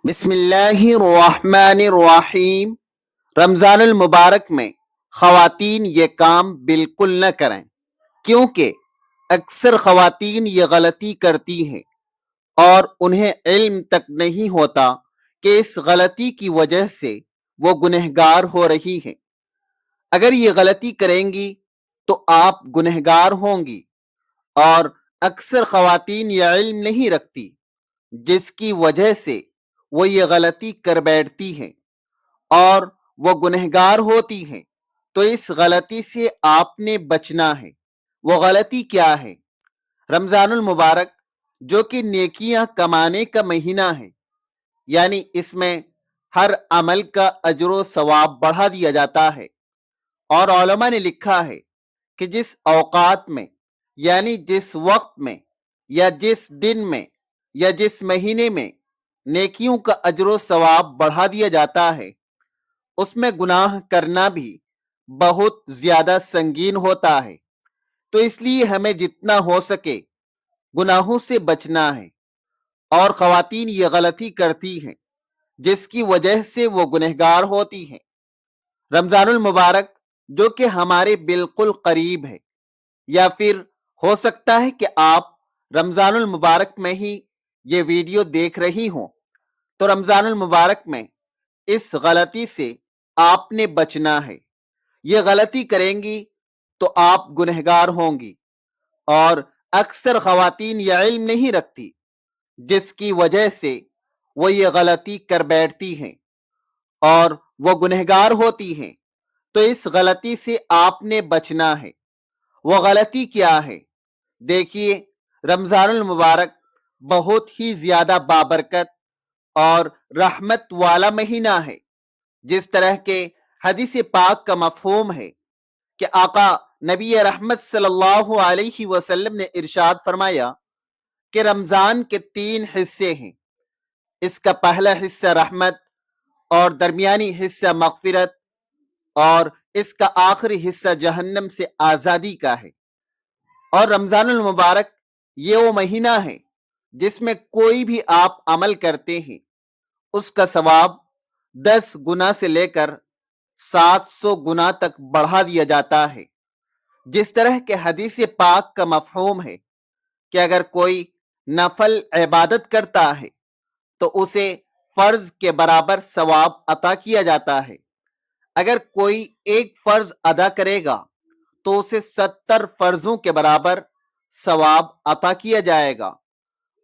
بسم اللہ الرحمن الرحیم۔ رمضان المبارک میں خواتین یہ کام بالکل نہ کریں، کیونکہ اکثر خواتین یہ غلطی کرتی ہیں اور انہیں علم تک نہیں ہوتا کہ اس غلطی کی وجہ سے وہ گنہگار ہو رہی ہیں۔ اگر یہ غلطی کریں گی تو آپ گنہگار ہوں گی، اور اکثر خواتین یہ علم نہیں رکھتی، جس کی وجہ سے وہ یہ غلطی کر بیٹھتی ہیں اور وہ گنہگار ہوتی ہیں۔ تو اس غلطی سے آپ نے بچنا ہے۔ وہ غلطی کیا ہے؟ رمضان المبارک جو کہ نیکیاں کمانے کا مہینہ ہے، یعنی اس میں ہر عمل کا اجر و ثواب بڑھا دیا جاتا ہے، اور علماء نے لکھا ہے کہ جس اوقات میں، یعنی جس وقت میں یا جس دن میں یا جس مہینے میں نیکیوں کا اجر و ثواب بڑھا دیا جاتا ہے، اس میں گناہ کرنا بھی بہت زیادہ سنگین ہوتا ہے۔ تو اس لیے ہمیں جتنا ہو سکے گناہوں سے بچنا ہے، اور خواتین یہ غلطی کرتی ہیں جس کی وجہ سے وہ گنہگار ہوتی ہیں۔ رمضان المبارک جو کہ ہمارے بالکل قریب ہے، یا پھر ہو سکتا ہے کہ آپ رمضان المبارک میں ہی یہ ویڈیو دیکھ رہی ہوں، تو رمضان المبارک میں اس غلطی سے آپ نے بچنا ہے۔ یہ غلطی کریں گی تو آپ گنہگار ہوں گی، اور اکثر خواتین یہ علم نہیں رکھتی، جس کی وجہ سے وہ یہ غلطی کر بیٹھتی ہیں اور وہ گنہگار ہوتی ہیں۔ تو اس غلطی سے آپ نے بچنا ہے۔ وہ غلطی کیا ہے؟ دیکھیے، رمضان المبارک بہت ہی زیادہ بابرکت اور رحمت والا مہینہ ہے۔ جس طرح کے حدیث پاک کا مفہوم ہے کہ آقا نبی رحمت صلی اللہ علیہ وسلم نے ارشاد فرمایا کہ رمضان کے 3 حصے ہیں۔ اس کا پہلا حصہ رحمت، اور درمیانی حصہ مغفرت، اور اس کا آخری حصہ جہنم سے آزادی کا ہے۔ اور رمضان المبارک یہ وہ مہینہ ہے جس میں کوئی بھی آپ عمل کرتے ہیں، اس کا ثواب 10 گنا سے لے کر 700 گنا تک بڑھا دیا جاتا ہے۔ جس طرح کے حدیث پاک کا مفہوم ہے کہ اگر کوئی نفل عبادت کرتا ہے تو اسے فرض کے برابر ثواب عطا کیا جاتا ہے۔ اگر کوئی ایک فرض ادا کرے گا تو اسے 70 فرضوں کے برابر ثواب عطا کیا جائے گا۔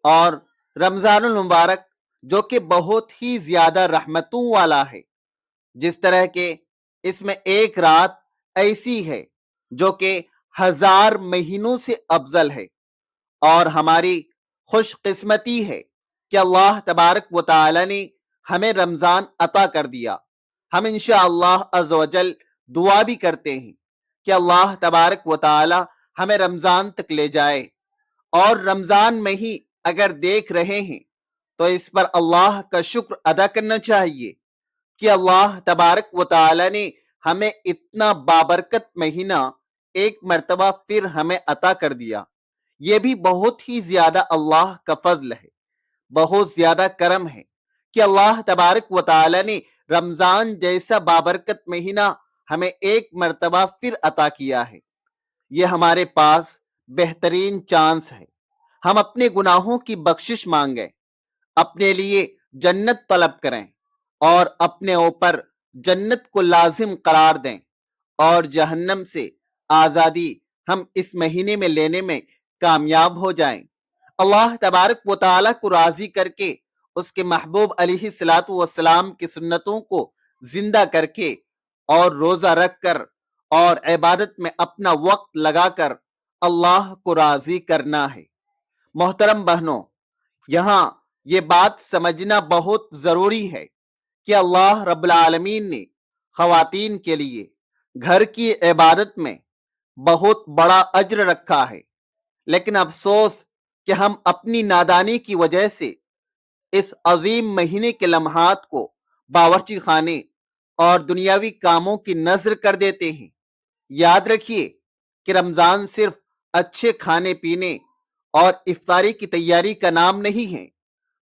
اور رمضان المبارک جو کہ بہت ہی زیادہ رحمتوں والا ہے، جس طرح کہ اس میں ایک رات ایسی ہے جو کہ 1000 مہینوں سے افضل ہے، اور ہماری خوش قسمتی ہے کہ اللہ تبارک و تعالی نے ہمیں رمضان عطا کر دیا۔ ہم انشاءاللہ عز و جل دعا بھی کرتے ہیں کہ اللہ تبارک و تعالی ہمیں رمضان تک لے جائے، اور رمضان میں ہی اگر دیکھ رہے ہیں تو اس پر اللہ کا شکر ادا کرنا چاہیے کہ اللہ تبارک و تعالی نے ہمیں اتنا بابرکت مہینہ ایک مرتبہ پھر ہمیں عطا کر دیا۔ یہ بھی بہت ہی زیادہ اللہ کا فضل ہے، بہت زیادہ کرم ہے کہ اللہ تبارک و تعالی نے رمضان جیسا بابرکت مہینہ ہمیں ایک مرتبہ پھر عطا کیا ہے۔ یہ ہمارے پاس بہترین چانس ہے۔ ہم اپنے گناہوں کی بخشش مانگیں، اپنے لیے جنت طلب کریں، اور اپنے اوپر جنت کو لازم قرار دیں، اور جہنم سے آزادی ہم اس مہینے میں لینے میں کامیاب ہو جائیں۔ اللہ تبارک و تعالیٰ کو راضی کر کے اس کے محبوب علیہ الصلاۃ والسلام کی سنتوں کو زندہ کر کے، اور روزہ رکھ کر، اور عبادت میں اپنا وقت لگا کر اللہ کو راضی کرنا ہے۔ محترم بہنوں، یہاں یہ بات سمجھنا بہت ضروری ہے کہ اللہ رب العالمین نے خواتین کے لیے گھر کی عبادت میں بہت بڑا اجر رکھا ہے، لیکن افسوس کہ ہم اپنی نادانی کی وجہ سے اس عظیم مہینے کے لمحات کو باورچی خانے اور دنیاوی کاموں کی نظر کر دیتے ہیں۔ یاد رکھیے کہ رمضان صرف اچھے کھانے پینے اور افطاری کی تیاری کا نام نہیں ہے،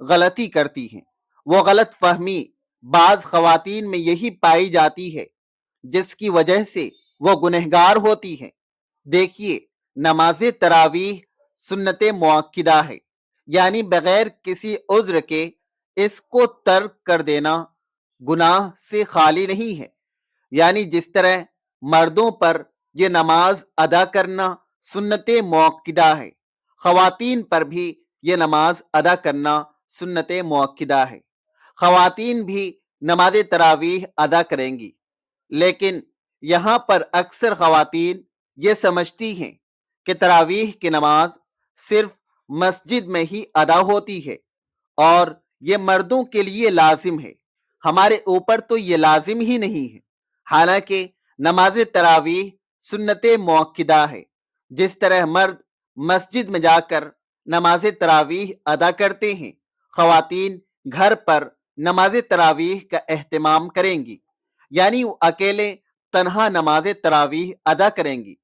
غلطی کرتی ہیں۔ وہ غلط فہمی بعض خواتین میں یہی پائی جاتی ہے جس کی وجہ سے وہ گنہگار ہوتی ہیں۔ دیکھیے، نماز تراویح سنت مؤکدہ ہے، یعنی بغیر کسی عذر کے اس کو ترک کر دینا گناہ سے خالی نہیں ہے۔ یعنی جس طرح مردوں پر یہ نماز ادا کرنا سنت مؤکدہ ہے، خواتین پر بھی یہ نماز ادا کرنا سنت مؤکدہ ہے۔ خواتین بھی نماز تراویح ادا کریں گی، لیکن یہاں پر اکثر خواتین یہ سمجھتی ہیں کہ تراویح کی نماز صرف مسجد میں ہی ادا ہوتی ہے اور یہ مردوں کے لیے لازم ہے۔ ہمارے اوپر تو یہ لازم ہی نہیں ہے، حالانکہ نماز تراویح سنت مؤکدہ ہے۔ جس طرح مرد مسجد میں جا کر نماز تراویح ادا کرتے ہیں، خواتین گھر پر نماز تراویح کا اہتمام کریں گی، یعنی وہ اکیلے تنہا نماز تراویح ادا کریں گی۔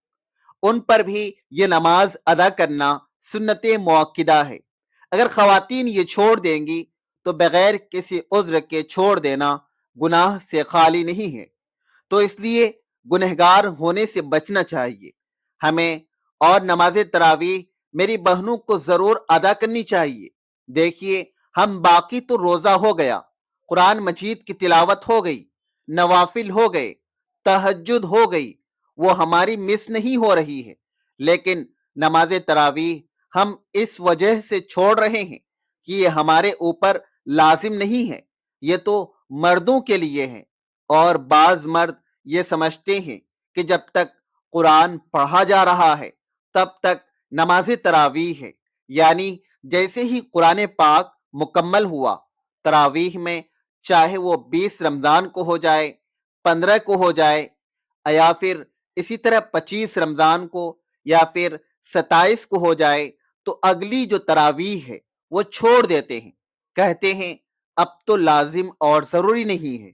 ان پر بھی یہ نماز ادا کرنا سنت مؤکدہ ہے۔ اگر خواتین یہ چھوڑ دیں گی تو بغیر کسی عذر کے چھوڑ دینا گناہ سے خالی نہیں ہے، تو اس لیے گنہگار ہونے سے بچنا چاہیے ہمیں، اور نماز تراویح میری بہنوں کو ضرور ادا کرنی چاہیے۔ دیکھیے، ہم باقی تو روزہ ہو گیا، قرآن مجید کی تلاوت ہو گئی، نوافل ہو گئے، تہجد ہو گئی، وہ ہماری مس نہیں ہو رہی ہے، لیکن نماز تراویح ہم اس وجہ سے چھوڑ رہے ہیں کہ یہ ہمارے اوپر لازم نہیں ہے، یہ تو مردوں کے لیے ہے۔ اور بعض مرد یہ سمجھتے ہیں کہ جب تک قرآن پڑھا جا رہا ہے تب تک نماز تراویح ہے، یعنی جیسے ہی قرآن پاک مکمل ہوا تراویح میں، چاہے وہ 20 رمضان کو ہو جائے، 15 کو ہو جائے، یا پھر اسی طرح 25 رمضان کو یا پھر 27 کو ہو جائے، تو اگلی جو تراویح ہے وہ چھوڑ دیتے ہیں، کہتے ہیں اب تو لازم اور ضروری نہیں ہے،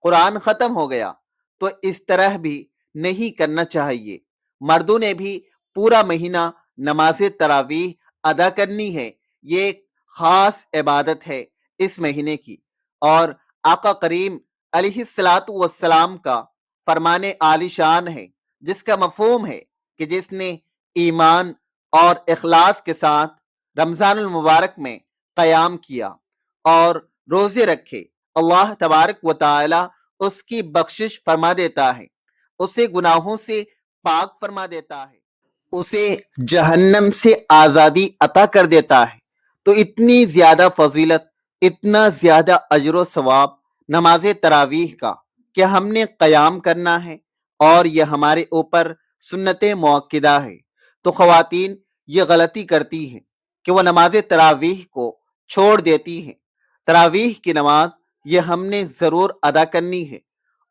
قرآن ختم ہو گیا۔ تو اس طرح بھی نہیں کرنا چاہیے۔ مردوں نے بھی پورا مہینہ نماز تراویح ادا کرنی ہے، یہ ایک خاص عبادت ہے اس مہینے کی، اور آقا کریم علیہ الصلاۃ والسلام کا فرمان عالی شان ہے، جس کا مفہوم ہے کہ جس نے ایمان اور اخلاص کے ساتھ رمضان المبارک میں قیام کیا اور روزے رکھے، اللہ تبارک و تعالی اس کی بخشش فرما دیتا ہے، اسے گناہوں سے پاک فرما دیتا ہے، اسے جہنم سے آزادی عطا کر دیتا ہے۔ تو اتنی زیادہ فضیلت، اتنا زیادہ اجر و ثواب نماز تراویح کا کہ ہم نے قیام کرنا ہے، اور یہ ہمارے اوپر سنت مؤکدہ ہے۔ تو خواتین یہ غلطی کرتی ہیں کہ وہ نماز تراویح کو چھوڑ دیتی ہیں۔ تراویح کی نماز یہ ہم نے ضرور ادا کرنی ہے،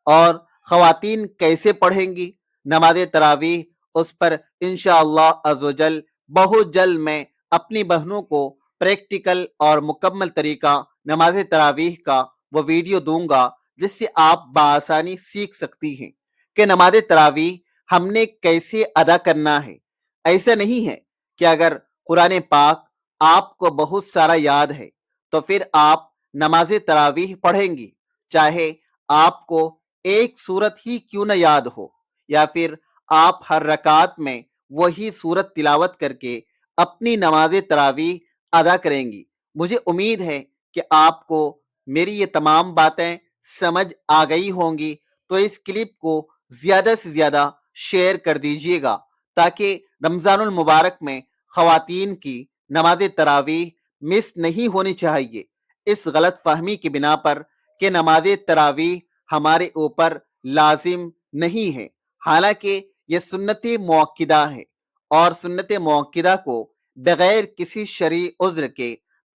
اور خواتین کیسے پڑھیں گی نماز تراویح، اس پر انشاءاللہ عزوجل بہت جلد میں اپنی بہنوں کو پریکٹیکل اور مکمل طریقہ نماز تراویح کا وہ ویڈیو دوں گا، جس سے آپ بآسانی سیکھ سکتی ہیں کہ نماز تراویح ہم نے کیسے ادا کرنا ہے۔ ایسا نہیں ہے کہ اگر قرآن پاک آپ کو بہت سارا یاد ہے تو پھر آپ نماز تراویح پڑھیں گی، چاہے آپ کو ایک سورت ہی کیوں نہ یاد ہو، یا پھر آپ ہر رکعت میں وہی سورت تلاوت کر کے اپنی نماز تراویح ادا کریں گی۔ مجھے امید ہے کہ آپ کو میری یہ تمام باتیں سمجھ آ گئی ہوں گی، تو اس کلپ کو زیادہ سے زیادہ شیئر کر دیجئے گا، تاکہ رمضان المبارک میں خواتین کی نماز تراویح مس نہیں ہونی چاہیے، اس غلط فہمی کی بنا پر کہ نماز تراویح ہمارے اوپر لازم نہیں ہے، حالانکہ یہ سنت مؤکدہ ہے، اور سنت مؤکدہ کو بغیر کسی شرعی عذر کے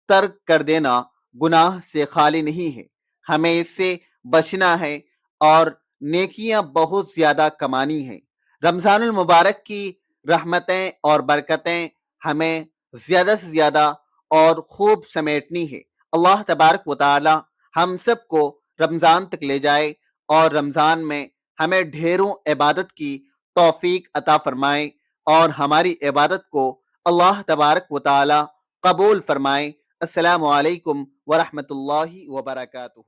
ترک کر دینا گناہ سے خالی نہیں ہے۔ ہمیں اس سے بچنا ہے اور نیکیاں بہت زیادہ کمانی ہیں۔ رمضان المبارک کی رحمتیں اور برکتیں ہمیں زیادہ سے زیادہ اور خوب سمیٹنی ہے۔ اللہ تبارک و تعالی ہم سب کو رمضان تک لے جائے، اور رمضان میں ہمیں ڈھیروں عبادت کی توفیق عطا فرمائے، اور ہماری عبادت کو اللہ تبارک و تعالی قبول فرمائے۔ السلام علیکم ورحمۃ اللہ وبرکاتہ.